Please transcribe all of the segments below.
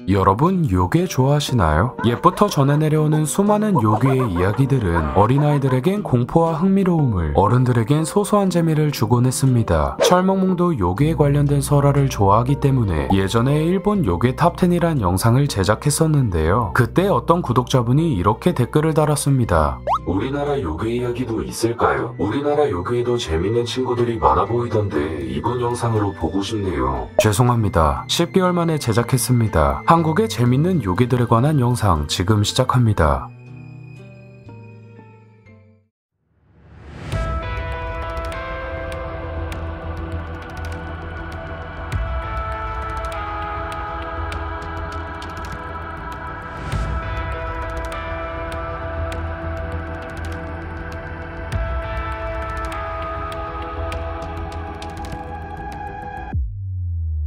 여러분 요괴 좋아하시나요? 옛부터 전해 내려오는 수많은 요괴의 이야기들은 어린아이들에겐 공포와 흥미로움을, 어른들에겐 소소한 재미를 주곤 했습니다. 철멍멍도 요괴에 관련된 설화를 좋아하기 때문에 예전에 일본 요괴 탑10이란 영상을 제작했었는데요. 그때 어떤 구독자분이 이렇게 댓글을 달았습니다. 우리나라 요괴 이야기도 있을까요? 우리나라 요괴에도 재밌는 친구들이 많아 보이던데 이번 영상으로 보고 싶네요. 죄송합니다. 10개월 만에 제작했습니다. 한국의 재밌는 요괴들에 관한 영상 지금 시작합니다.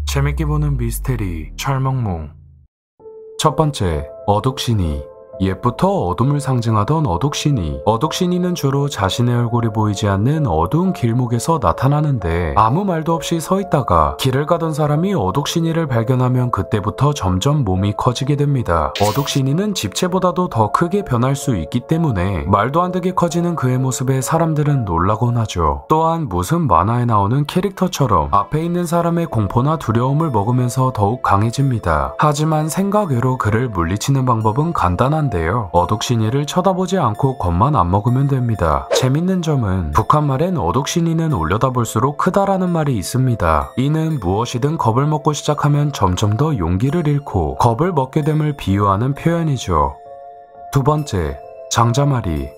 재밌게 보는 미스테리 철멍멍. 첫 번째, 어둑신이. 옛부터 어둠을 상징하던 어둑신이. 어둑신이는 주로 자신의 얼굴이 보이지 않는 어두운 길목에서 나타나는데 아무 말도 없이 서 있다가 길을 가던 사람이 어둑신이를 발견하면 그때부터 점점 몸이 커지게 됩니다. 어둑신이는 집채보다도 더 크게 변할 수 있기 때문에 말도 안 되게 커지는 그의 모습에 사람들은 놀라곤 하죠. 또한 무슨 만화에 나오는 캐릭터처럼 앞에 있는 사람의 공포나 두려움을 먹으면서 더욱 강해집니다. 하지만 생각 외로 그를 물리치는 방법은 간단한데요. 어둑신이를 쳐다보지 않고 겁만 안 먹으면 됩니다. 재밌는 점은 북한 말엔 어둑신이는 올려다볼수록 크다라는 말이 있습니다. 이는 무엇이든 겁을 먹고 시작하면 점점 더 용기를 잃고 겁을 먹게 됨을 비유하는 표현이죠. 두 번째, 장자마리.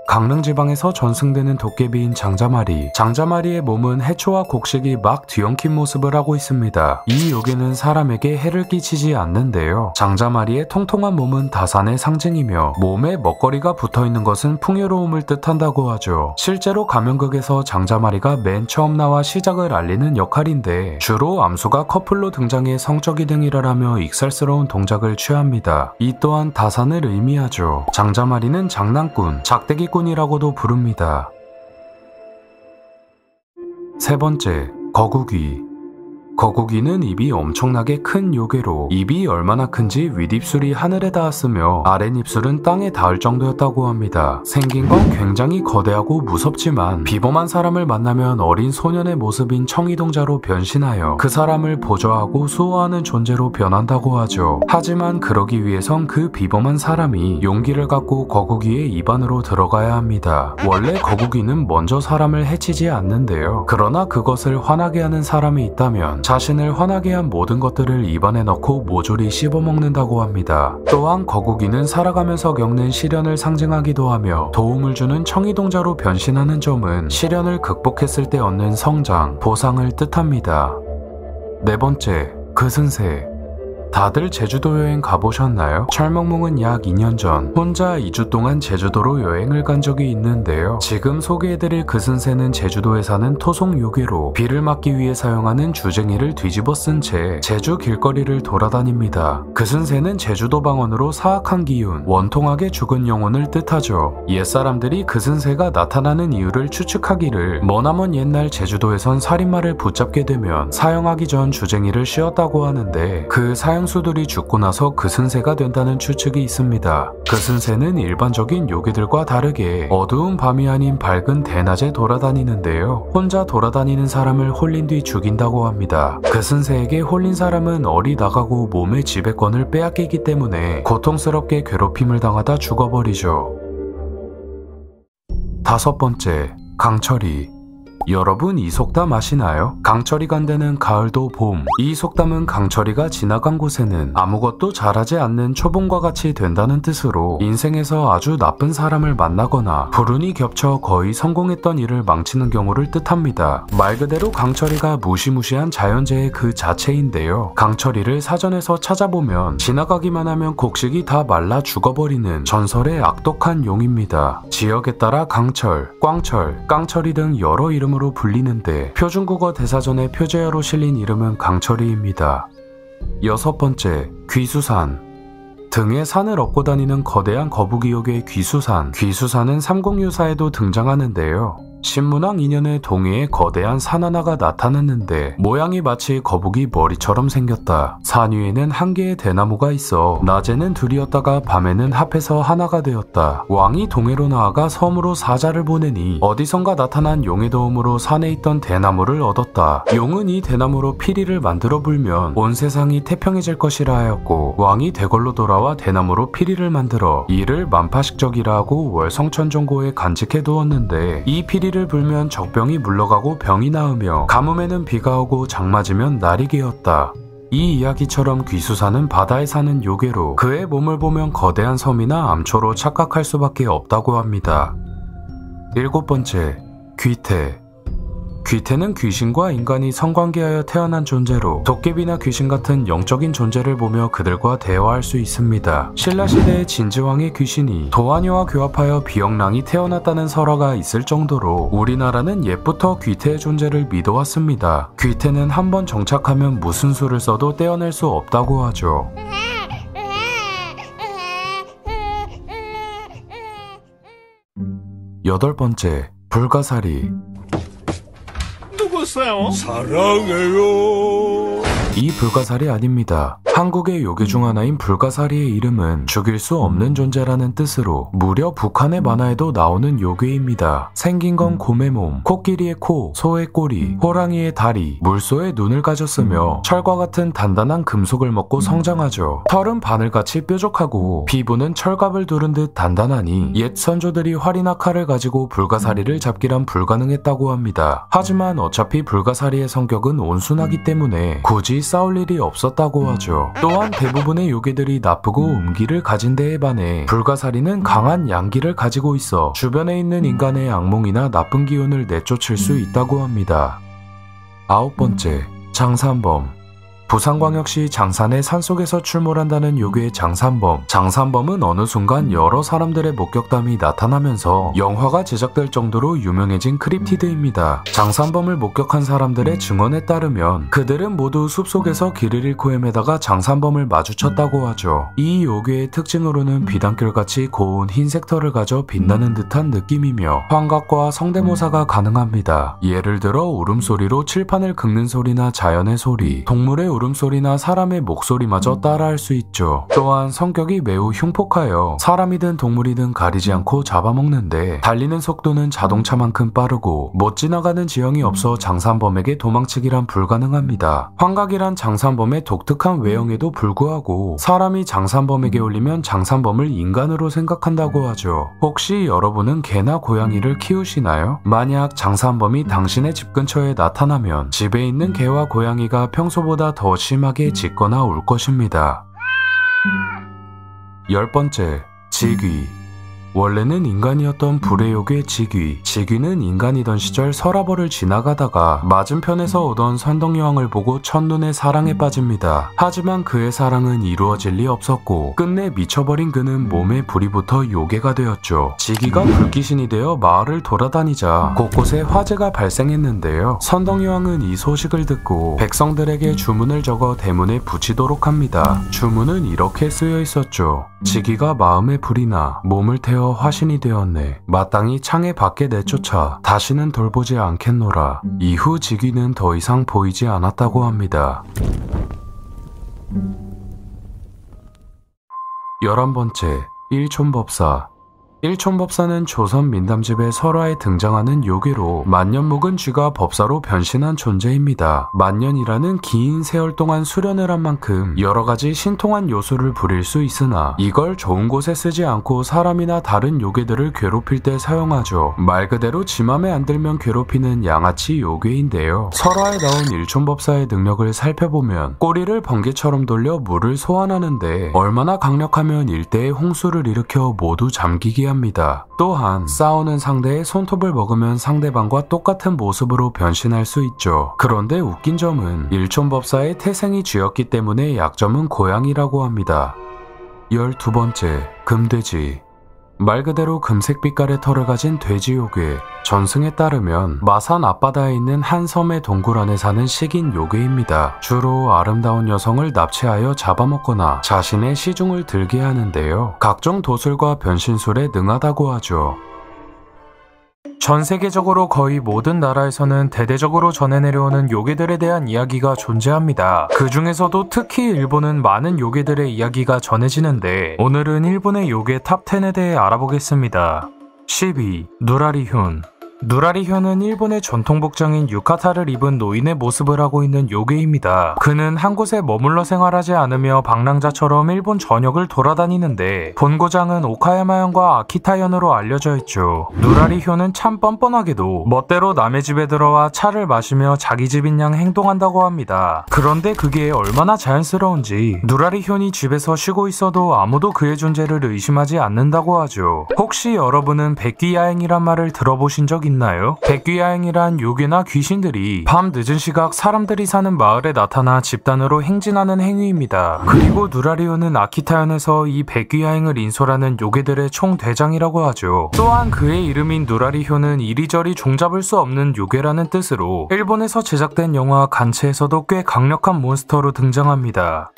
강릉 지방에서 전승되는 도깨비인 장자마리. 장자마리의 몸은 해초와 곡식이 막 뒤엉킨 모습을 하고 있습니다. 이 요괴는 사람에게 해를 끼치지 않는데요. 장자마리의 통통한 몸은 다산의 상징이며 몸에 먹거리가 붙어있는 것은 풍요로움을 뜻한다고 하죠. 실제로 가면극에서 장자마리가 맨 처음 나와 시작을 알리는 역할인데 주로 암수가 커플로 등장해 성적이 등일을 하며 익살스러운 동작을 취합니다. 이 또한 다산을 의미하죠. 장자마리는 장난꾼, 작대기꾼이라고도 부릅니다. 세 번째, 거북이. 거북이는 입이 엄청나게 큰 요괴로 입이 얼마나 큰지 윗입술이 하늘에 닿았으며 아랫입술은 땅에 닿을 정도였다고 합니다. 생긴 건 굉장히 거대하고 무섭지만 비범한 사람을 만나면 어린 소년의 모습인 청이동자로 변신하여 그 사람을 보좌하고 수호하는 존재로 변한다고 하죠. 하지만 그러기 위해선 그 비범한 사람이 용기를 갖고 거북이의 입 안으로 들어가야 합니다. 원래 거북이는 먼저 사람을 해치지 않는데요. 그러나 그것을 화나게 하는 사람이 있다면 자신을 화나게 한 모든 것들을 입안에 넣고 모조리 씹어먹는다고 합니다. 또한 거북이는 살아가면서 겪는 시련을 상징하기도 하며 도움을 주는 청이동자로 변신하는 점은 시련을 극복했을 때 얻는 성장, 보상을 뜻합니다. 네 번째, 금승새. 다들 제주도 여행 가보셨나요? 철멍멍은 약 2년 전 혼자 2주 동안 제주도로 여행을 간 적이 있는데요. 지금 소개해드릴 금승새는 제주도에 사는 토속 요괴로 비를 막기 위해 사용하는 주쟁이를 뒤집어 쓴 채 제주 길거리를 돌아다닙니다. 금승새는 제주도 방언으로 사악한 기운, 원통하게 죽은 영혼을 뜻하죠. 옛사람들이 금승새가 나타나는 이유를 추측하기를 머나먼 옛날 제주도에선 살인마를 붙잡게 되면 사형하기 전 주쟁이를 씌웠다고 하는데 그 사형수들이 죽고 나서 금승새가 된다는 추측이 있습니다. 금승새는 일반적인 요괴들과 다르게 어두운 밤이 아닌 밝은 대낮에 돌아다니는데요. 혼자 돌아다니는 사람을 홀린 뒤 죽인다고 합니다. 금승새에게 홀린 사람은 어리나가고 몸의 지배권을 빼앗기기 때문에 고통스럽게 괴롭힘을 당하다 죽어버리죠. 다섯 번째, 강철이. 여러분 이 속담 아시나요? 강철이 간다는 가을도 봄. 이 속담은 강철이가 지나간 곳에는 아무것도 잘하지 않는 초봉과 같이 된다는 뜻으로 인생에서 아주 나쁜 사람을 만나거나 불운이 겹쳐 거의 성공했던 일을 망치는 경우를 뜻합니다. 말 그대로 강철이가 무시무시한 자연재해 그 자체인데요. 강철이를 사전에서 찾아보면 지나가기만 하면 곡식이 다 말라 죽어버리는 전설의 악독한 용입니다. 지역에 따라 강철, 꽝철, 깡철이 등 여러 이름으로 불리는데 표준국어 대사전에 표제어로 실린 이름은 강철이입니다. 여섯 번째, 귀수산. 등에 산을 업고 다니는 거대한 거북이 요괴 귀수산. 귀수산은 삼국유사에도 등장하는데요. 신문왕 2년에 동해에 거대한 산 하나가 나타났는데 모양이 마치 거북이 머리처럼 생겼다. 산 위에는 한 개의 대나무가 있어 낮에는 둘이었다가 밤에는 합해서 하나가 되었다. 왕이 동해로 나아가 섬으로 사자를 보내니 어디선가 나타난 용의 도움으로 산에 있던 대나무를 얻었다. 용은 이 대나무로 피리를 만들어 불면 온 세상이 태평해질 것이라 하였고 왕이 대궐로 돌아와 대나무로 피리를 만들어 이를 만파식적이라 하고 월성천종고에 간직해 두었는데 이 피리를 불면 적병이 물러가고 병이 나으며 가뭄에는 비가 오고 장 맞으면 날이 개었다. 이 이야기처럼 귀수사는 바다에 사는 요괴로 그의 몸을 보면 거대한 섬이나 암초로 착각할 수밖에 없다고 합니다. 7번째, 귀태. 귀태는 귀신과 인간이 성관계하여 태어난 존재로 도깨비나 귀신 같은 영적인 존재를 보며 그들과 대화할 수 있습니다. 신라시대의 진지왕의 귀신이 도화녀와 교합하여 비영랑이 태어났다는 설화가 있을 정도로 우리나라는 옛부터 귀태의 존재를 믿어왔습니다. 귀태는 한번 정착하면 무슨 수를 써도 떼어낼 수 없다고 하죠. 8번째, 불가사리. 누구세요? 사랑해요. 이 불가사리 아닙니다. 한국의 요괴 중 하나인 불가사리의 이름은 죽일 수 없는 존재라는 뜻으로 무려 북한의 만화에도 나오는 요괴입니다. 생긴 건 곰의 몸, 코끼리의 코, 소의 꼬리, 호랑이의 다리, 물소의 눈을 가졌으며 철과 같은 단단한 금속을 먹고 성장하죠. 털은 바늘같이 뾰족하고 피부는 철갑을 두른 듯 단단하니 옛 선조들이 활이나 칼을 가지고 불가사리를 잡기란 불가능했다고 합니다. 하지만 어차피 불가사리의 성격은 온순하기 때문에 굳이 싸울 일이 없었다고 하죠. 또한 대부분의 요괴들이 나쁘고 음기를 가진 데에 반해 불가사리는 강한 양기를 가지고 있어 주변에 있는 인간의 악몽이나 나쁜 기운을 내쫓을 수 있다고 합니다. 9번째, 장산범. 부산광역시 장산의 산속에서 출몰한다는 요괴의 장산범. 장산범은 어느 순간 여러 사람들의 목격담이 나타나면서 영화가 제작될 정도로 유명해진 크립티드입니다. 장산범을 목격한 사람들의 증언에 따르면 그들은 모두 숲속에서 길을 잃고 헤매다가 장산범을 마주쳤다고 하죠. 이 요괴의 특징으로는 비단결같이 고운 흰색 털을 가져 빛나는 듯한 느낌이며 환각과 성대모사가 가능합니다. 예를 들어 울음소리로 칠판을 긁는 소리나 자연의 소리, 동물의 울음소리나 사람의 목소리마저 따라할 수 있죠. 또한 성격이 매우 흉폭하여 사람이든 동물이든 가리지 않고 잡아먹는데 달리는 속도는 자동차만큼 빠르고 못 지나가는 지형이 없어 장산범에게 도망치기란 불가능합니다. 환각이란 장산범의 독특한 외형에도 불구하고 사람이 장산범에게 올리면 장산범을 인간으로 생각한다고 하죠. 혹시 여러분은 개나 고양이를 키우시나요? 만약 장산범이 당신의 집 근처에 나타나면 집에 있는 개와 고양이가 평소보다 더 심하게 짖거나 울 것입니다. 10번째, 지귀. 원래는 인간이었던 불의 요괴 지귀. 지귀는 인간이던 시절 서라벌을 지나가다가 맞은편에서 오던 선덕여왕을 보고 첫눈에 사랑에 빠집니다. 하지만 그의 사랑은 이루어질 리 없었고 끝내 미쳐버린 그는 몸에 불이 붙어 요괴가 되었죠. 지귀가 불귀신이 되어 마을을 돌아다니자 곳곳에 화재가 발생했는데요. 선덕여왕은 이 소식을 듣고 백성들에게 주문을 적어 대문에 붙이도록 합니다. 주문은 이렇게 쓰여 있었죠. 지귀가 마음에 불이 나 몸을 태워 화신이 되었네. 마땅히 창에 밖에 내쫓아 다시는 돌보지 않겠노라. 이후 지귀는 더 이상 보이지 않았다고 합니다. 11번째, 일촌법사. 일촌법사는 조선 민담집의 설화에 등장하는 요괴로 만년 묵은 쥐가 법사로 변신한 존재입니다. 만년이라는 긴 세월 동안 수련을 한 만큼 여러가지 신통한 요소를 부릴 수 있으나 이걸 좋은 곳에 쓰지 않고 사람이나 다른 요괴들을 괴롭힐 때 사용하죠. 말 그대로 지 맘에 안 들면 괴롭히는 양아치 요괴인데요. 설화에 나온 일촌법사의 능력을 살펴보면 꼬리를 번개처럼 돌려 물을 소환하는데 얼마나 강력하면 일대의 홍수를 일으켜 모두 잠기게 합니다. 또한 싸우는 상대의 손톱을 먹으면 상대방과 똑같은 모습으로 변신할 수 있죠. 그런데 웃긴 점은 일촌법사의 태생이 쥐였기 때문에 약점은 고양이라고 합니다. 12번째, 금돼지. 말 그대로 금색 빛깔의 털을 가진 돼지 요괴. 전승에 따르면 마산 앞바다에 있는 한 섬의 동굴 안에 사는 식인 요괴입니다. 주로 아름다운 여성을 납치하여 잡아먹거나 자신의 시중을 들게 하는데요. 각종 도술과 변신술에 능하다고 하죠. 전 세계적으로 거의 모든 나라에서는 대대적으로 전해 내려오는 요괴들에 대한 이야기가 존재합니다. 그 중에서도 특히 일본은 많은 요괴들의 이야기가 전해지는데 오늘은 일본의 요괴 탑 10에 대해 알아보겠습니다. 12. 누라리현. 누라리현은 일본의 전통 복장인 유카타를 입은 노인의 모습을 하고 있는 요괴입니다. 그는 한 곳에 머물러 생활하지 않으며 방랑자처럼 일본 전역을 돌아다니는데 본고장은 오카야마현과 아키타현으로 알려져 있죠. 누라리현은 참 뻔뻔하게도 멋대로 남의 집에 들어와 차를 마시며 자기 집인 양 행동한다고 합니다. 그런데 그게 얼마나 자연스러운지 누라리현이 집에서 쉬고 있어도 아무도 그의 존재를 의심하지 않는다고 하죠. 혹시 여러분은 백귀야행이란 말을 들어보신 적 있나요? 백귀야행이란 요괴나 귀신들이 밤 늦은 시각 사람들이 사는 마을에 나타나 집단으로 행진하는 행위입니다. 그리고 누라리오는 아키타현에서 이 백귀야행을 인솔하는 요괴들의 총대장이라고 하죠. 또한 그의 이름인 누라리효는 이리저리 종잡을 수 없는 요괴라는 뜻으로 일본에서 제작된 영화 간체에서도 꽤 강력한 몬스터로 등장합니다.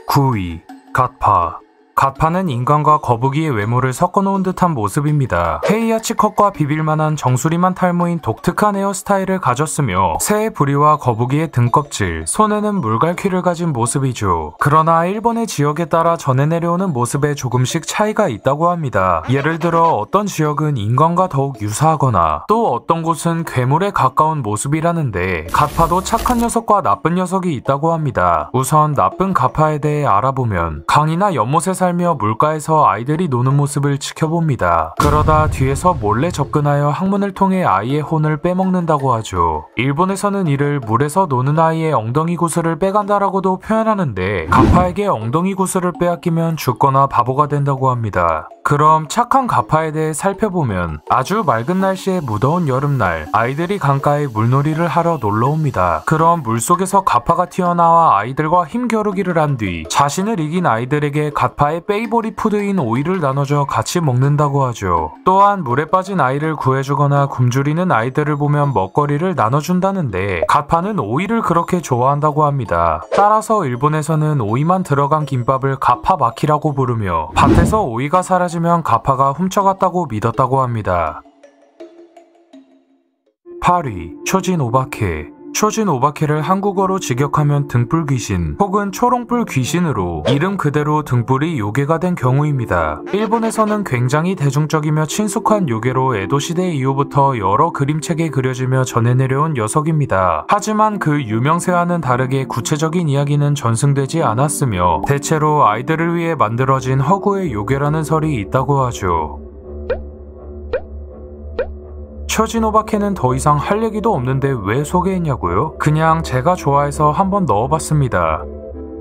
9위. 갓파. 갓파는 인간과 거북이의 외모를 섞어놓은 듯한 모습입니다. 헤이아치 컷과 비빌만한 정수리만 탈모인 독특한 헤어스타일을 가졌으며 새의 부리와 거북이의 등껍질, 손에는 물갈퀴를 가진 모습이죠. 그러나 일본의 지역에 따라 전해 내려오는 모습에 조금씩 차이가 있다고 합니다. 예를 들어 어떤 지역은 인간과 더욱 유사하거나 또 어떤 곳은 괴물에 가까운 모습이라는데 갓파도 착한 녀석과 나쁜 녀석이 있다고 합니다. 우선 나쁜 갓파에 대해 알아보면 강이나 연못에 살며 물가에서 아이들이 노는 모습을 지켜봅니다. 그러다 뒤에서 몰래 접근하여 항문을 통해 아이의 혼을 빼먹는다고 하죠. 일본에서는 이를 물에서 노는 아이의 엉덩이 구슬을 빼간다라고도 표현하는데 가파에게 엉덩이 구슬을 빼앗기면 죽거나 바보가 된다고 합니다. 그럼 착한 가파에 대해 살펴보면 아주 맑은 날씨에 무더운 여름날 아이들이 강가에 물놀이를 하러 놀러옵니다. 그럼 물속에서 가파가 튀어나와 아이들과 힘겨루기를 한 뒤 자신을 이긴 아이들에게 가파의 페이보릿 푸드인 오이를 나눠줘 같이 먹는다고 하죠. 또한 물에 빠진 아이를 구해주거나 굶주리는 아이들을 보면 먹거리를 나눠준다는데 가파는 오이를 그렇게 좋아한다고 합니다. 따라서 일본에서는 오이만 들어간 김밥을 가파마키라고 부르며 밭에서 오이가 사라지면 가파가 훔쳐갔다고 믿었다고 합니다. 8위. 초진 오바케. 초진 오바케를 한국어로 직역하면 등불 귀신 혹은 초롱불 귀신으로 이름 그대로 등불이 요괴가 된 경우입니다. 일본에서는 굉장히 대중적이며 친숙한 요괴로 에도시대 이후부터 여러 그림책에 그려지며 전해 내려온 녀석입니다. 하지만 그 유명세와는 다르게 구체적인 이야기는 전승되지 않았으며 대체로 아이들을 위해 만들어진 허구의 요괴라는 설이 있다고 하죠. 초진 오바케는 더 이상 할 얘기도 없는데 왜 소개했냐고요? 그냥 제가 좋아해서 한번 넣어봤습니다.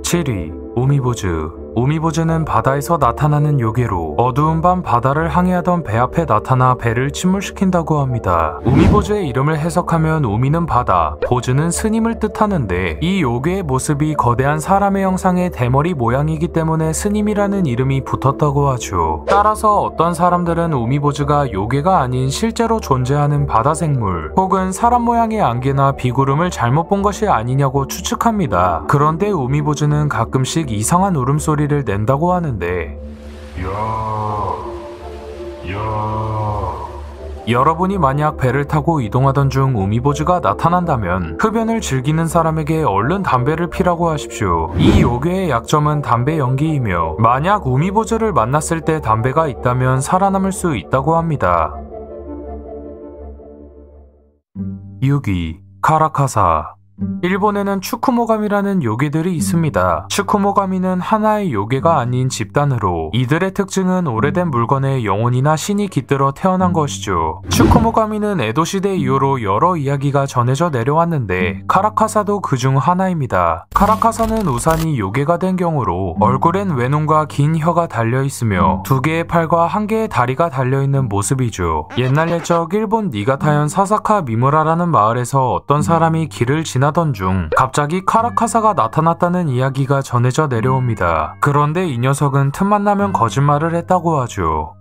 7위. 우미보즈. 우미보즈는 바다에서 나타나는 요괴로 어두운 밤 바다를 항해하던 배 앞에 나타나 배를 침몰시킨다고 합니다. 우미보즈의 이름을 해석하면 우미는 바다, 보즈는 스님을 뜻하는데 이 요괴의 모습이 거대한 사람의 형상의 대머리 모양이기 때문에 스님이라는 이름이 붙었다고 하죠. 따라서 어떤 사람들은 우미보즈가 요괴가 아닌 실제로 존재하는 바다 생물 혹은 사람 모양의 안개나 비구름을 잘못 본 것이 아니냐고 추측합니다. 그런데 우미보즈는 가끔씩 이상한 울음소리를 낸다고 하는데 여러분이 만약 배를 타고 이동하던 중 우미보즈가 나타난다면 흡연을 즐기는 사람에게 얼른 담배를 피라고 하십시오. 이 요괴의 약점은 담배 연기이며 만약 우미보즈를 만났을 때 담배가 있다면 살아남을 수 있다고 합니다. 6위. 카라카사. 일본에는 추쿠모가미라는 요괴들이 있습니다. 추쿠모가미는 하나의 요괴가 아닌 집단으로 이들의 특징은 오래된 물건에 영혼이나 신이 깃들어 태어난 것이죠. 추쿠모가미는 에도시대 이후로 여러 이야기가 전해져 내려왔는데 카라카사도 그중 하나입니다. 카라카사는 우산이 요괴가 된 경우로 얼굴엔 외눈과 긴 혀가 달려있으며 두 개의 팔과 한 개의 다리가 달려있는 모습이죠. 옛날 옛적 일본 니가타현 사사카 미무라라는 마을에서 어떤 사람이 길을 지나던 중 갑자기 카라카사가 나타났다는 이야기가 전해져 내려옵니다. 그런데 이 녀석은 틈만 나면 거짓말을 했다고 하죠.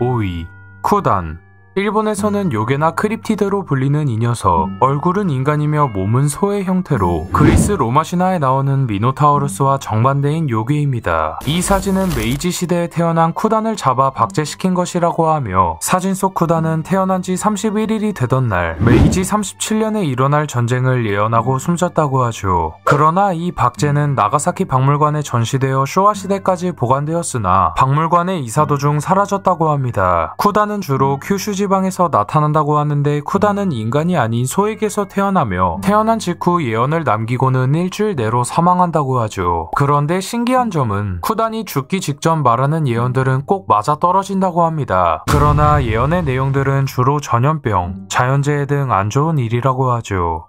5위. 쿠단. 일본에서는 요괴나 크립티드로 불리는 이 녀석, 얼굴은 인간이며 몸은 소의 형태로 그리스 로마 신화에 나오는 미노타우루스와 정반대인 요괴입니다. 이 사진은 메이지 시대에 태어난 쿠단을 잡아 박제시킨 것이라고 하며, 사진 속 쿠단은 태어난 지 31일이 되던 날 메이지 37년에 일어날 전쟁을 예언하고 숨졌다고 하죠. 그러나 이 박제는 나가사키 박물관에 전시되어 쇼와 시대까지 보관되었으나 박물관의 이사 도중 사라졌다고 합니다. 쿠단은 주로 큐슈 지방에서 나타난다고 하는데, 쿠단은 인간이 아닌 소에게서 태어나며 태어난 직후 예언을 남기고는 일주일 내로 사망한다고 하죠. 그런데 신기한 점은 쿠단이 죽기 직전 말하는 예언들은 꼭 맞아떨어진다고 합니다. 그러나 예언의 내용들은 주로 전염병, 자연재해 등 안 좋은 일이라고 하죠.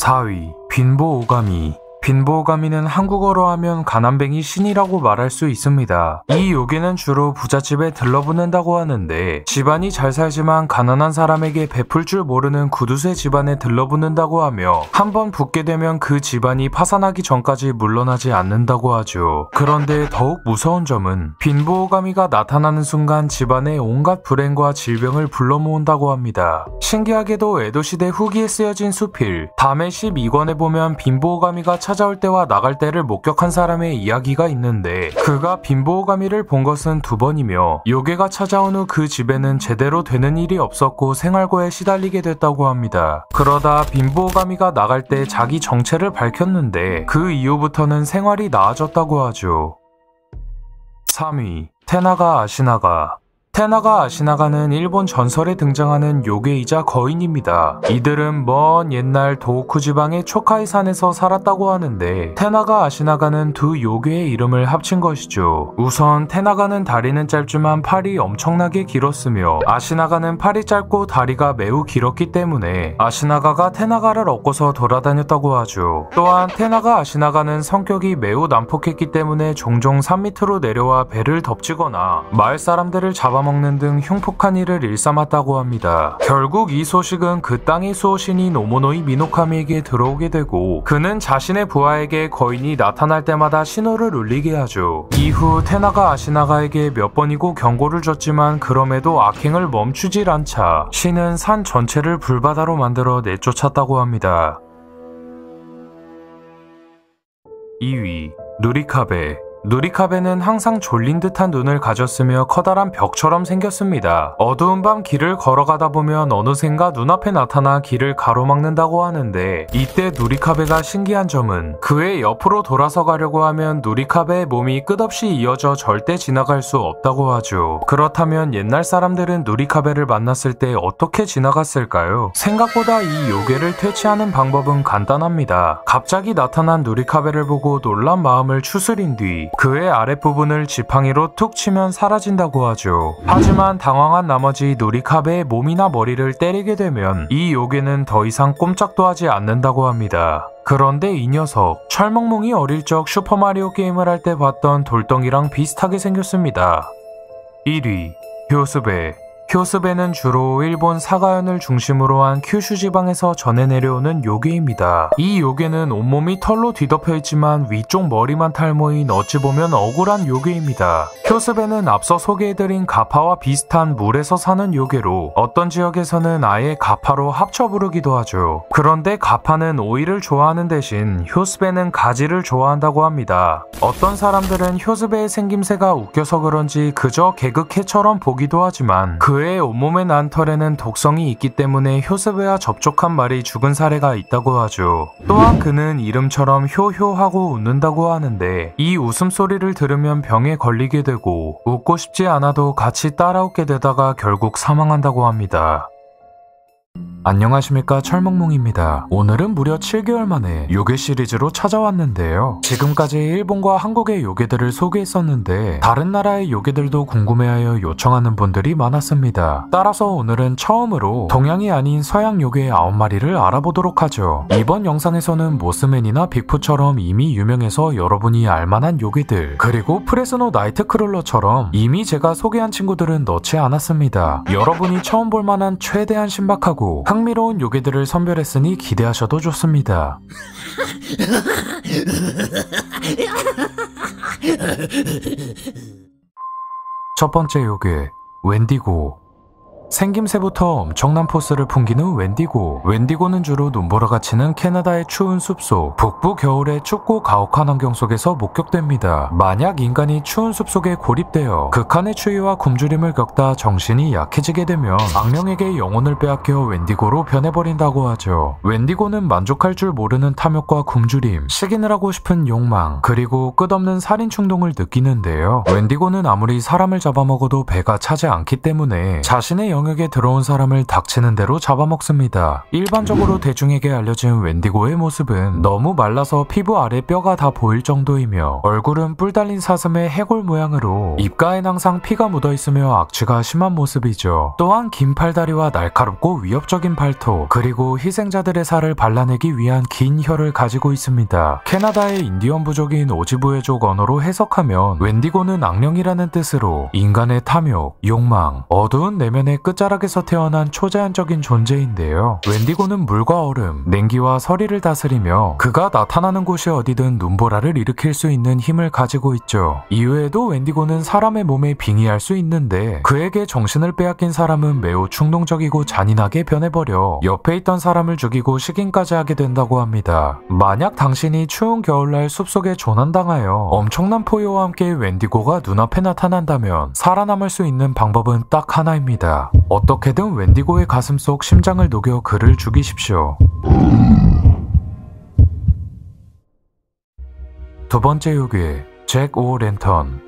4위, 빈보 오가미. 빈보 오가미는 한국어로 하면 가난뱅이 신이라고 말할 수 있습니다. 이 요괴는 주로 부잣집에 들러붙는다고 하는데, 집안이 잘 살지만 가난한 사람에게 베풀 줄 모르는 구두쇠 집안에 들러붙는다고 하며, 한번 붙게 되면 그 집안이 파산하기 전까지 물러나지 않는다고 하죠. 그런데 더욱 무서운 점은 빈보 오가미가 나타나는 순간 집안에 온갖 불행과 질병을 불러 모은다고 합니다. 신기하게도 에도시대 후기에 쓰여진 수필 담의 12권에 보면 빈보 오가미가 찾아올 때와 나갈 때를 목격한 사람의 이야기가 있는데, 그가 빈보 오가미를 본 것은 2번이며 요괴가 찾아온 후 그 집에는 제대로 되는 일이 없었고 생활고에 시달리게 됐다고 합니다. 그러다 빈보 오가미가 나갈 때 자기 정체를 밝혔는데, 그 이후부터는 생활이 나아졌다고 하죠. 3위, 테나가 아시나가. 테나가 아시나가는 일본 전설에 등장하는 요괴이자 거인입니다. 이들은 먼 옛날 도호쿠 지방의 초카이 산에서 살았다고 하는데, 테나가 아시나가는 두 요괴의 이름을 합친 것이죠. 우선 테나가는 다리는 짧지만 팔이 엄청나게 길었으며, 아시나가는 팔이 짧고 다리가 매우 길었기 때문에 아시나가가 테나가를 얻고서 돌아다녔다고 하죠. 또한 테나가 아시나가는 성격이 매우 난폭했기 때문에 종종 산 밑으로 내려와 배를 덮치거나 마을 사람들을 잡아먹는 등 흉폭한 일을 일삼았다고 합니다. 결국 이 소식은 그 땅의 수호신인 오모노이 미노카미에게 들어오게 되고, 그는 자신의 부하에게 거인이 나타날 때마다 신호를 울리게 하죠. 이후 테나가 아시나가에게 몇 번이고 경고를 줬지만 그럼에도 악행을 멈추질 않자 신은 산 전체를 불바다로 만들어 내쫓았다고 합니다. 2위, 누리카베. 누리카베는 항상 졸린 듯한 눈을 가졌으며 커다란 벽처럼 생겼습니다. 어두운 밤 길을 걸어가다 보면 어느샌가 눈앞에 나타나 길을 가로막는다고 하는데, 이때 누리카베가 신기한 점은 그의 옆으로 돌아서 가려고 하면 누리카베의 몸이 끝없이 이어져 절대 지나갈 수 없다고 하죠. 그렇다면 옛날 사람들은 누리카베를 만났을 때 어떻게 지나갔을까요? 생각보다 이 요괴를 퇴치하는 방법은 간단합니다. 갑자기 나타난 누리카베를 보고 놀란 마음을 추스린 뒤 그의 아랫부분을 지팡이로 툭 치면 사라진다고 하죠. 하지만 당황한 나머지 누리카베의 몸이나 머리를 때리게 되면 이 요괴는 더 이상 꼼짝도 하지 않는다고 합니다. 그런데 이 녀석, 철멍멍이 어릴 적 슈퍼마리오 게임을 할 때 봤던 돌덩이랑 비슷하게 생겼습니다. 1위, 효스베. 효스베는 주로 일본 사가현을 중심으로 한 큐슈 지방에서 전해 내려오는 요괴입니다. 이 요괴는 온몸이 털로 뒤덮여 있지만 위쪽 머리만 탈모인 어찌 보면 억울한 요괴입니다. 효스베는 앞서 소개해드린 가파와 비슷한 물에서 사는 요괴로 어떤 지역에서는 아예 가파로 합쳐 부르기도 하죠. 그런데 가파는 오이를 좋아하는 대신 효스베는 가지를 좋아한다고 합니다. 어떤 사람들은 효스베의 생김새가 웃겨서 그런지 그저 개그캐처럼 보기도 하지만 그의 온몸에 난 털에는 독성이 있기 때문에 효스베와 접촉한 말이 죽은 사례가 있다고 하죠. 또한 그는 이름처럼 효효하고 웃는다고 하는데, 이 웃음소리를 들으면 병에 걸리게 되고 웃고 싶지 않아도 같이 따라 웃게 되다가 결국 사망한다고 합니다. 안녕하십니까, 철멍멍입니다. 오늘은 무려 7개월 만에 요괴 시리즈로 찾아왔는데요. 지금까지 일본과 한국의 요괴들을 소개했었는데 다른 나라의 요괴들도 궁금해하여 요청하는 분들이 많았습니다. 따라서 오늘은 처음으로 동양이 아닌 서양 요괴 9마리를 알아보도록 하죠. 이번 영상에서는 모스맨이나 빅풋처럼 이미 유명해서 여러분이 알만한 요괴들, 그리고 프레스노 나이트크롤러처럼 이미 제가 소개한 친구들은 넣지 않았습니다. 여러분이 처음 볼만한 최대한 신박하고 흥미로운 요괴들을 선별했으니 기대하셔도 좋습니다. 첫 번째 요괴, 웬디고. 생김새부터 엄청난 포스를 풍기는 웬디고. 웬디고는 주로 눈보라가 치는 캐나다의 추운 숲속, 북부 겨울의 춥고 가혹한 환경 속에서 목격됩니다. 만약 인간이 추운 숲속에 고립되어 극한의 추위와 굶주림을 겪다 정신이 약해지게 되면 악령에게 영혼을 빼앗겨 웬디고로 변해버린다고 하죠. 웬디고는 만족할 줄 모르는 탐욕과 굶주림, 식인을 하고 싶은 욕망, 그리고 끝없는 살인 충동을 느끼는데요. 웬디고는 아무리 사람을 잡아먹어도 배가 차지 않기 때문에 자신의 영역에 들어온 사람을 닥치는 대로 잡아먹습니다. 일반적으로 대중에게 알려진 웬디고의 모습은 너무 말라서 피부 아래 뼈가 다 보일 정도이며, 얼굴은 뿔 달린 사슴의 해골 모양으로 입가엔 항상 피가 묻어있으며 악취가 심한 모습이죠. 또한 긴 팔다리와 날카롭고 위협적인 발톱, 그리고 희생자들의 살을 발라내기 위한 긴 혀를 가지고 있습니다. 캐나다의 인디언 부족인 오지부에족 언어로 해석하면 웬디고는 악령이라는 뜻으로 인간의 탐욕, 욕망, 어두운 내면의 끝자락에서 태어난 초자연적인 존재인데요. 웬디고는 물과 얼음, 냉기와 서리를 다스리며 그가 나타나는 곳이 어디든 눈보라를 일으킬 수 있는 힘을 가지고 있죠. 이외에도 웬디고는 사람의 몸에 빙의할 수 있는데, 그에게 정신을 빼앗긴 사람은 매우 충동적이고 잔인하게 변해버려 옆에 있던 사람을 죽이고 식인까지 하게 된다고 합니다. 만약 당신이 추운 겨울날 숲속에 조난당하여 엄청난 포효와 함께 웬디고가 눈앞에 나타난다면 살아남을 수 있는 방법은 딱 하나입니다. 어떻게든 웬디고의 가슴속 심장을 녹여 그를 죽이십시오. 두 번째 요괴, 잭 오 랜턴.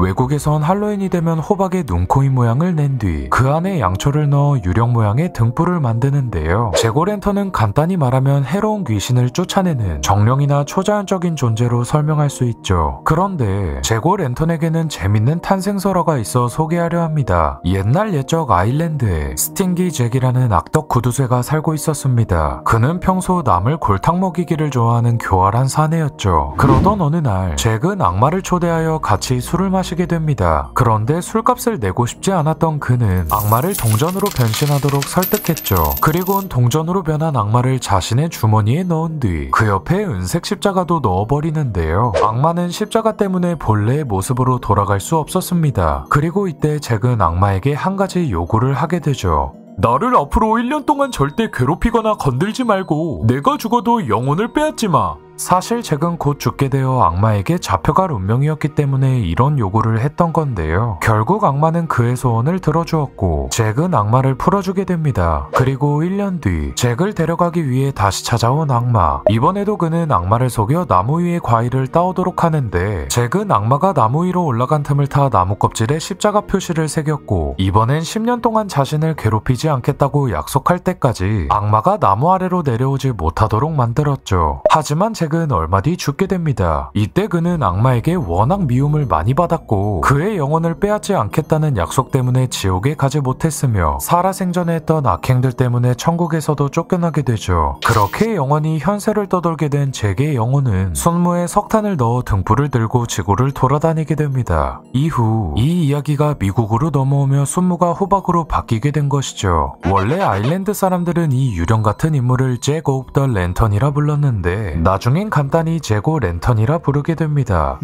외국에선 할로윈이 되면 호박의 눈, 코, 입 모양을 낸 뒤 그 안에 양초를 넣어 유령 모양의 등불을 만드는데요. 잭 오 랜턴은 간단히 말하면 해로운 귀신을 쫓아내는 정령이나 초자연적인 존재로 설명할 수 있죠. 그런데 잭 오 랜턴에게는 재밌는 탄생설화가 있어 소개하려 합니다. 옛날 옛적 아일랜드에 스팅기 잭이라는 악덕 구두쇠가 살고 있었습니다. 그는 평소 남을 골탕 먹이기를 좋아하는 교활한 사내였죠. 그러던 어느 날 잭은 악마를 초대하여 같이 술을 마시게 됩니다. 그런데 술값을 내고 싶지 않았던 그는 악마를 동전으로 변신하도록 설득했죠. 그리곤 동전으로 변한 악마를 자신의 주머니에 넣은 뒤 그 옆에 은색 십자가도 넣어버리는데요. 악마는 십자가 때문에 본래의 모습으로 돌아갈 수 없었습니다. 그리고 이때 잭은 악마에게 한 가지 요구를 하게 되죠. 나를 앞으로 1년 동안 절대 괴롭히거나 건들지 말고 내가 죽어도 영혼을 빼앗지 마. 사실 잭은 곧 죽게 되어 악마에게 잡혀갈 운명이었기 때문에 이런 요구를 했던 건데요. 결국 악마는 그의 소원을 들어주었고 잭은 악마를 풀어주게 됩니다. 그리고 1년 뒤 잭을 데려가기 위해 다시 찾아온 악마. 이번에도 그는 악마를 속여 나무 위에 과일을 따오도록 하는데 잭은 악마가 나무 위로 올라간 틈을 타 나무 껍질에 십자가 표시를 새겼고 이번엔 10년 동안 자신을 괴롭히지 않겠다고 약속할 때까지 악마가 나무 아래로 내려오지 못하도록 만들었죠. 하지만 잭은 얼마 뒤 죽게 됩니다. 이때 그는 악마에게 워낙 미움을 많이 받았고 그의 영혼을 빼앗지 않겠다는 약속 때문에 지옥에 가지 못했으며 살아생전에 했던 악행들 때문에 천국에서도 쫓겨나게 되죠. 그렇게 영원히 현세를 떠돌게 된 잭의 영혼은 손무에 석탄을 넣어 등불을 들고 지구를 돌아다니게 됩니다. 이후 이 이야기가 미국으로 넘어오며 손무가 호박으로 바뀌게 된 것이죠. 원래 아일랜드 사람들은 이 유령 같은 인물을 잭 오브 더 랜턴이라 불렀는데 나중엔 간단히 잭 오 랜턴이라 부르게 됩니다.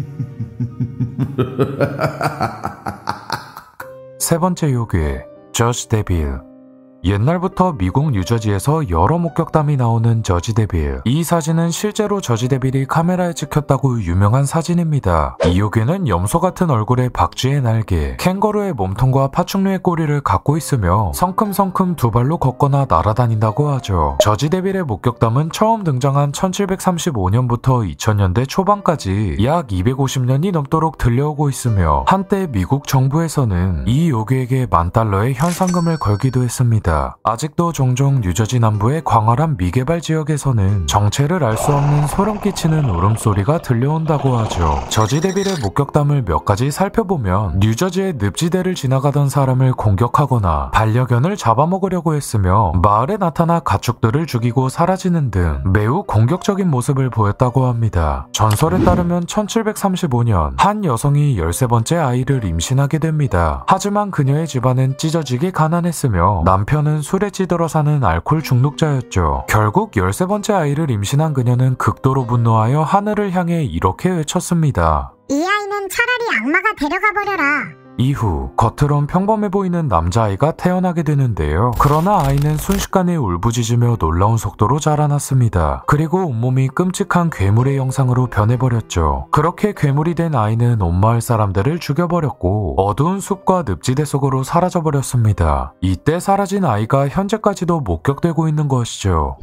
세 번째 요괴, 저지 데빌. 옛날부터 미국 뉴저지에서 여러 목격담이 나오는 저지 데빌. 이 사진은 실제로 저지 데빌이 카메라에 찍혔다고 유명한 사진입니다. 이 요괴는 염소 같은 얼굴에 박쥐의 날개, 캥거루의 몸통과 파충류의 꼬리를 갖고 있으며 성큼성큼 두 발로 걷거나 날아다닌다고 하죠. 저지 데빌의 목격담은 처음 등장한 1735년부터 2000년대 초반까지 약 250년이 넘도록 들려오고 있으며 한때 미국 정부에서는 이 요괴에게 $10,000의 현상금을 걸기도 했습니다. 아직도 종종 뉴저지 남부의 광활한 미개발 지역에서는 정체를 알 수 없는 소름 끼치는 울음소리가 들려온다고 하죠. 저지 데빌의 목격담을 몇 가지 살펴보면 뉴저지의 늪지대를 지나가던 사람을 공격하거나 반려견을 잡아먹으려고 했으며 마을에 나타나 가축들을 죽이고 사라지는 등 매우 공격적인 모습을 보였다고 합니다. 전설에 따르면 1735년 한 여성이 13번째 아이를 임신하게 됩니다. 하지만 그녀의 집안은 찢어지게 가난했으며 남편은 술에 찌들어 사는 알코올 중독자였죠. 결국 13번째 아이를 임신한 그녀는 극도로 분노하여 하늘을 향해 이렇게 외쳤습니다. 이 아이는 차라리 악마가 데려가 버려라. 이후 겉으론 평범해 보이는 남자아이가 태어나게 되는데요. 그러나 아이는 순식간에 울부짖으며 놀라운 속도로 자라났습니다. 그리고 온몸이 끔찍한 괴물의 형상으로 변해버렸죠. 그렇게 괴물이 된 아이는 온 마을 사람들을 죽여버렸고 어두운 숲과 늪지대 속으로 사라져버렸습니다. 이때 사라진 아이가 현재까지도 목격되고 있는 것이죠.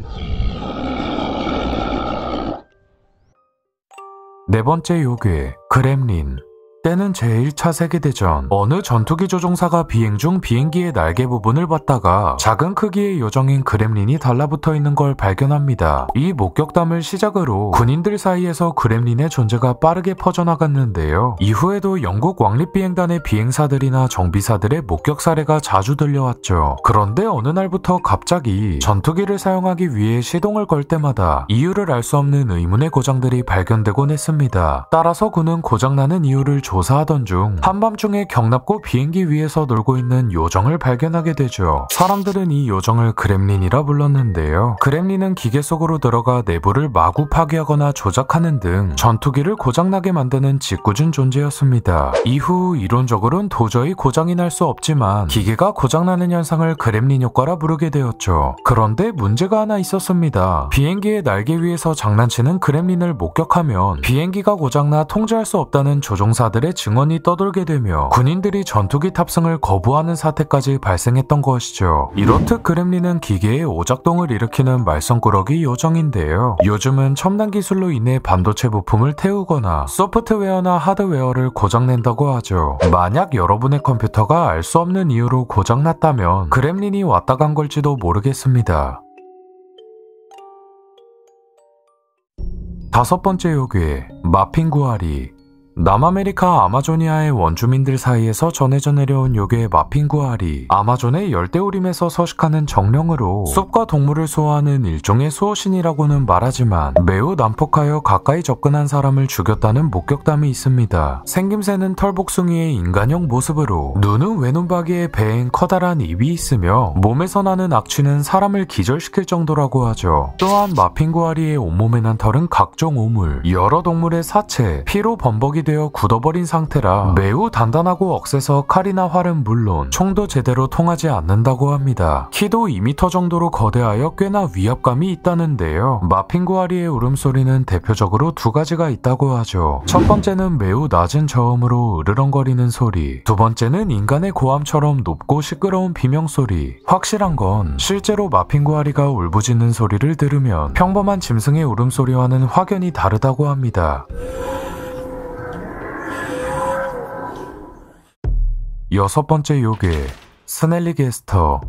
네 번째 요괴, 그렘린. 때는 제1차 세계대전, 어느 전투기 조종사가 비행 중 비행기의 날개 부분을 봤다가 작은 크기의 요정인 그렘린이 달라붙어 있는 걸 발견합니다. 이 목격담을 시작으로 군인들 사이에서 그렘린의 존재가 빠르게 퍼져나갔는데요. 이후에도 영국 왕립비행단의 비행사들이나 정비사들의 목격 사례가 자주 들려왔죠. 그런데 어느 날부터 갑자기 전투기를 사용하기 위해 시동을 걸 때마다 이유를 알 수 없는 의문의 고장들이 발견되곤 했습니다. 따라서 그는 고장나는 이유를 조사하던 중 한밤중에 경납고 비행기 위에서 놀고 있는 요정을 발견하게 되죠. 사람들은 이 요정을 그렘린이라 불렀는데요. 그렘린은 기계 속으로 들어가 내부를 마구 파괴하거나 조작하는 등 전투기를 고장나게 만드는 짓궂은 존재였습니다. 이후 이론적으로는 도저히 고장이 날 수 없지만 기계가 고장나는 현상을 그렘린 효과라 부르게 되었죠. 그런데 문제가 하나 있었습니다. 비행기의 날개 위에서 장난치는 그렘린을 목격하면 비행기가 고장나 통제할 수 없다는 조종사들의 증언이 떠돌게 되며 군인들이 전투기 탑승을 거부하는 사태까지 발생했던 것이죠. 이렇듯 그렘린은 기계의 오작동을 일으키는 말썽꾸러기 요정인데요. 요즘은 첨단 기술로 인해 반도체 부품을 태우거나 소프트웨어나 하드웨어를 고장낸다고 하죠. 만약 여러분의 컴퓨터가 알 수 없는 이유로 고장났다면 그렘린이 왔다 간 걸지도 모르겠습니다. 다섯 번째 요괴, 마핑구아리. 남아메리카 아마조니아의 원주민들 사이에서 전해져 내려온 요괴 마핑구아리. 아마존의 열대우림에서 서식하는 정령으로 숲과 동물을 수호하는 일종의 수호신이라고는 말하지만 매우 난폭하여 가까이 접근한 사람을 죽였다는 목격담이 있습니다. 생김새는 털복숭이의 인간형 모습으로 눈은 외눈박이의 배엔 커다란 입이 있으며 몸에서 나는 악취는 사람을 기절시킬 정도라고 하죠. 또한 마핑구아리의 온몸에 난 털은 각종 오물, 여러 동물의 사체, 피로 범벅이 되어 굳어버린 상태라 매우 단단하고 억세서 칼이나 활은 물론 총도 제대로 통하지 않는다고 합니다. 키도 2m 정도로 거대하여 꽤나 위압감이 있다는데요. 마핑구아리의 울음소리는 대표적으로 두 가지가 있다고 하죠. 첫 번째는 매우 낮은 저음으로 으르렁거리는 소리, 두 번째는 인간의 고함처럼 높고 시끄러운 비명소리. 확실한 건 실제로 마핑구아리가 울부짖는 소리를 들으면 평범한 짐승의 울음소리와는 확연히 다르다고 합니다. 여섯 번째 요괴, 스넬리 게스터.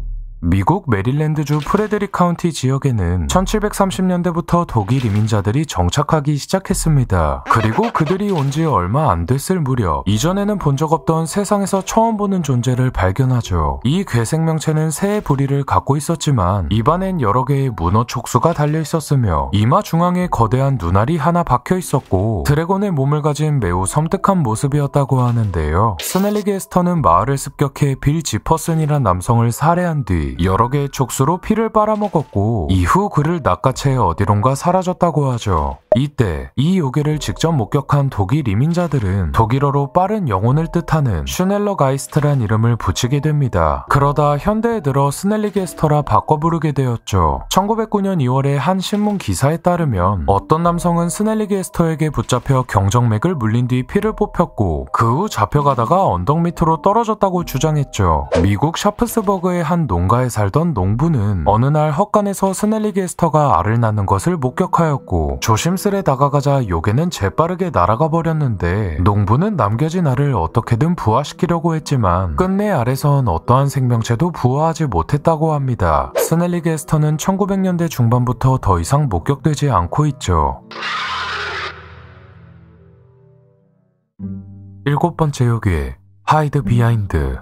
미국 메릴랜드주 프레데릭 카운티 지역에는 1730년대부터 독일 이민자들이 정착하기 시작했습니다. 그리고 그들이 온 지 얼마 안 됐을 무렵, 이전에는 본 적 없던 세상에서 처음 보는 존재를 발견하죠. 이 괴생명체는 새의 부리를 갖고 있었지만 입안엔 여러 개의 문어 촉수가 달려 있었으며 이마 중앙에 거대한 눈알이 하나 박혀 있었고 드래곤의 몸을 가진 매우 섬뜩한 모습이었다고 하는데요. 스넬리 게스터는 마을을 습격해 빌 지퍼슨이란 남성을 살해한 뒤 여러 개의 촉수로 피를 빨아먹었고 이후 그를 낚아채 어디론가 사라졌다고 하죠. 이때 이 요괴를 직접 목격한 독일 이민자들은 독일어로 빠른 영혼을 뜻하는 슈넬러가이스트란 이름을 붙이게 됩니다. 그러다 현대에 들어 스넬리 게스터라 바꿔 부르게 되었죠. 1909년 2월에 한 신문 기사에 따르면 어떤 남성은 스넬리 게스터에게 붙잡혀 경정맥을 물린 뒤 피를 뽑혔고 그 후 잡혀가다가 언덕 밑으로 떨어졌다고 주장했죠. 미국 샤프스버그의 한 농가에 살던 농부는 어느 날 헛간에서 스넬리 게스터가 알을 낳는 것을 목격하였고 조심스레 다가가자 요괴는 재빠르게 날아가 버렸는데 농부는 남겨진 알을 어떻게든 부화시키려고 했지만 끝내 알에선 어떠한 생명체도 부화하지 못했다고 합니다. 스넬리 게스터는 1900년대 중반부터 더 이상 목격되지 않고 있죠. 일곱 번째 요괴, 하이드 비하인드.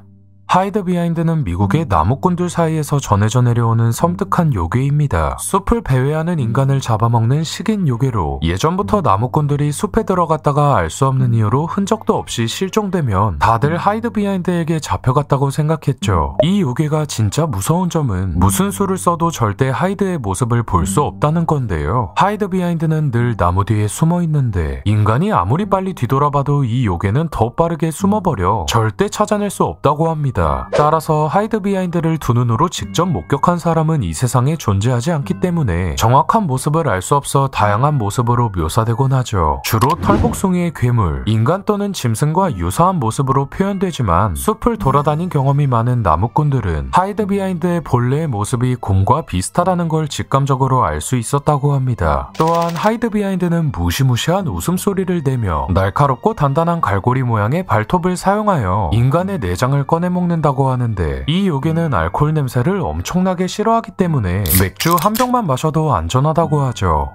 하이드 비하인드는 미국의 나무꾼들 사이에서 전해져 내려오는 섬뜩한 요괴입니다. 숲을 배회하는 인간을 잡아먹는 식인 요괴로 예전부터 나무꾼들이 숲에 들어갔다가 알 수 없는 이유로 흔적도 없이 실종되면 다들 하이드 비하인드에게 잡혀갔다고 생각했죠. 이 요괴가 진짜 무서운 점은 무슨 수를 써도 절대 하이드의 모습을 볼 수 없다는 건데요. 하이드 비하인드는 늘 나무 뒤에 숨어 있는데 인간이 아무리 빨리 뒤돌아봐도 이 요괴는 더 빠르게 숨어버려 절대 찾아낼 수 없다고 합니다. 따라서 하이드 비하인드를 두 눈으로 직접 목격한 사람은 이 세상에 존재하지 않기 때문에 정확한 모습을 알 수 없어 다양한 모습으로 묘사되곤 하죠. 주로 털복숭이의 괴물, 인간 또는 짐승과 유사한 모습으로 표현되지만 숲을 돌아다닌 경험이 많은 나무꾼들은 하이드 비하인드의 본래의 모습이 곰과 비슷하다는 걸 직감적으로 알 수 있었다고 합니다. 또한 하이드 비하인드는 무시무시한 웃음소리를 내며 날카롭고 단단한 갈고리 모양의 발톱을 사용하여 인간의 내장을 꺼내 먹는다고 하는데 이 요괴는 알코올 냄새를 엄청나게 싫어하기 때문에 맥주 한 병만 마셔도 안전하다고 하죠.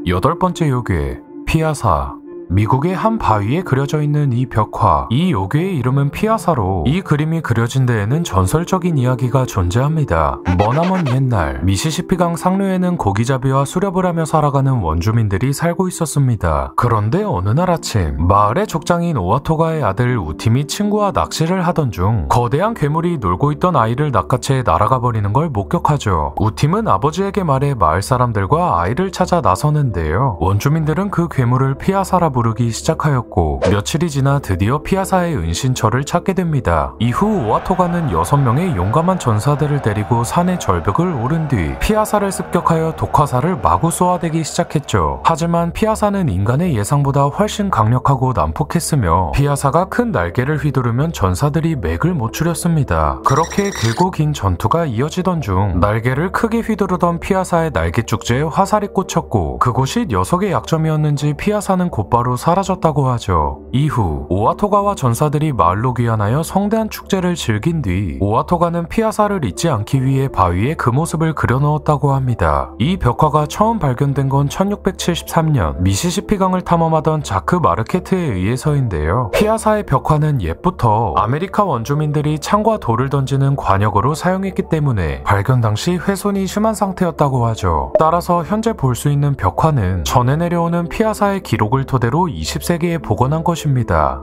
8번째 요괴, 피아사. 미국의 한 바위에 그려져 있는 이 벽화, 이 요괴의 이름은 피아사로 이 그림이 그려진 데에는 전설적인 이야기가 존재합니다. 머나먼 옛날 미시시피강 상류에는 고기잡이와 수렵을 하며 살아가는 원주민들이 살고 있었습니다. 그런데 어느 날 아침 마을의 족장인 오아토가의 아들 우팀이 친구와 낚시를 하던 중 거대한 괴물이 놀고 있던 아이를 낚아채 날아가 버리는 걸 목격하죠. 우팀은 아버지에게 말해 마을 사람들과 아이를 찾아 나서는데요. 원주민들은 그 괴물을 피아사라 부르기 시작하였고 며칠이 지나 드디어 피아사의 은신처를 찾게 됩니다. 이후 오아토가는 6명의 용감한 전사들을 데리고 산의 절벽을 오른 뒤 피아사를 습격하여 독화살을 마구 쏘아대기 시작했죠. 하지만 피아사는 인간의 예상보다 훨씬 강력하고 난폭했으며 피아사가 큰 날개를 휘두르면 전사들이 맥을 못 추렸습니다. 그렇게 길고 긴 전투가 이어지던 중 날개를 크게 휘두르던 피아사의 날개 축제에 화살이 꽂혔고 그곳이 녀석의 약점이었는지 피아사는 곧바로 사라졌다고 하죠. 이후 오아토가와 전사들이 마을로 귀환하여 성대한 축제를 즐긴 뒤 오아토가는 피아사를 잊지 않기 위해 바위에 그 모습을 그려넣었다고 합니다. 이 벽화가 처음 발견된 건 1673년 미시시피강을 탐험하던 자크 마르케트에 의해서인데요. 피아사의 벽화는 옛부터 아메리카 원주민들이 창과 돌을 던지는 관역으로 사용했기 때문에 발견 당시 훼손이 심한 상태였다고 하죠. 따라서 현재 볼 수 있는 벽화는 전해 내려오는 피아사의 기록을 토대로 20세기에 복원한 것입니다.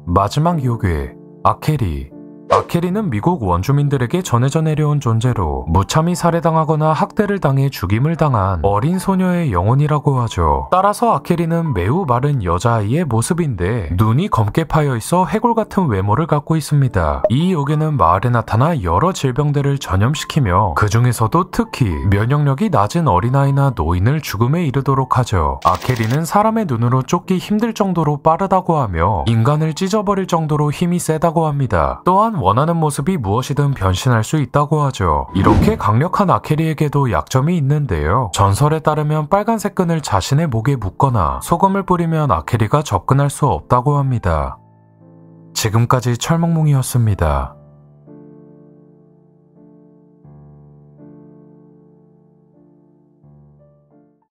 마지막 요괴, 아케리. 아케리는 미국 원주민들에게 전해져 내려온 존재로 무참히 살해당하거나 학대를 당해 죽임을 당한 어린 소녀의 영혼이라고 하죠. 따라서 아케리는 매우 마른 여자아이의 모습인데 눈이 검게 파여 있어 해골 같은 외모를 갖고 있습니다. 이 요괴는 마을에 나타나 여러 질병들을 전염시키며 그 중에서도 특히 면역력이 낮은 어린아이나 노인을 죽음에 이르도록 하죠. 아케리는 사람의 눈으로 쫓기 힘들 정도로 빠르다고 하며 인간을 찢어버릴 정도로 힘이 세다고 합니다. 또한 원하는 모습이 무엇이든 변신할 수 있다고 하죠. 이렇게 강력한 아케리에게도 약점이 있는데요. 전설에 따르면 빨간색 끈을 자신의 목에 묶거나 소금을 뿌리면 아케리가 접근할 수 없다고 합니다. 지금까지 철몽몽이었습니다.